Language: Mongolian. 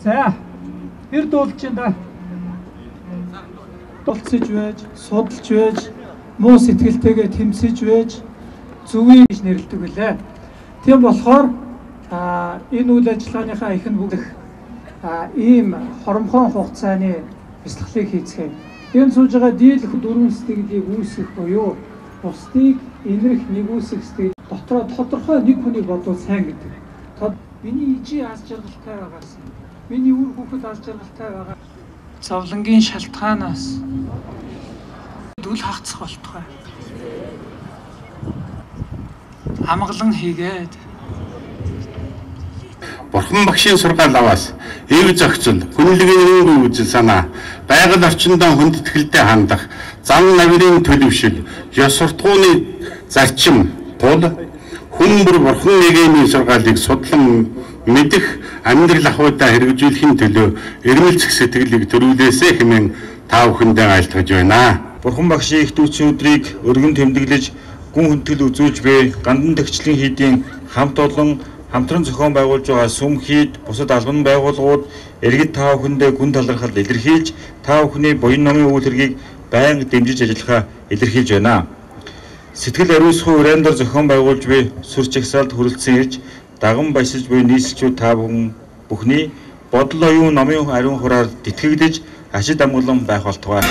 Заэр дуулж байна да. Дуулцж байж, судалж байж, муу сэтгэлтэйгээ тэмцэж байж, зөвийг гэж нэрлэдэг билээ. Тийм болохоор энэ үйл ажиллагааныхаа ихэнх бүгдх ийм хоромхон хугацааны бяцлаглыг хийцгээе. Энэ сууж байгаа дийлэх дөрвөн сэтгэлийг үүсгэх буюу бусдыг инрэх нэгүсэх сэтгэл дотроо тодорхой нэг хүнийг бодвол сайн гэдэг. Миний ижи аз жаргалтай байгаас, миний үр хүүхэд аз жаргалтай байгаа. Зовлонгийн шалтгаанаас дүл хагцах болтугай. Амгалан хийгээд Бурхан багшийн сургаал аваас эв зохицол, хүнлэгийн үзэл санаа, байгаль орчиндөө хүндэтгэлтэй хандах, зан навирын төлөвшил, ёс суртахууны зарчим тул хүн бүр Бурхан нэгний сургаалыг судлан мэдэх, амьдрал ахуйдаа хэрэгжүүлэхийн төлөө эрмэлзэх сэтгэлийг төрүүлээсэ хэмээн та бүхэндээ айлтгаж байна. Бурхан багшийн их дүүцийн өдрийг өргөн тэмдэглэж, гүн хүндэтгэл үзүүлж буй Гандан тагчлын хийдийн хамт олон хамтран зохион байгуулж байгаа сүм хийд, бусад албан байгууллагууд иргэд та бүхэндээ гүн талархал илэрхийлж, та бүхний буян номын үйл хэргийг байнга дэмжиж ажиллахаа илэрхийлж байна. Сэтгэл ариусгын урайндар зохион байгуулж буй сүр жагсаалд хүрэлцэн ирж, даган баясаж буй нийслэлчүүд та бүхний бодол оюун номын ариун хураар тэтгэгдэж, ашид амгалан байх болтугай.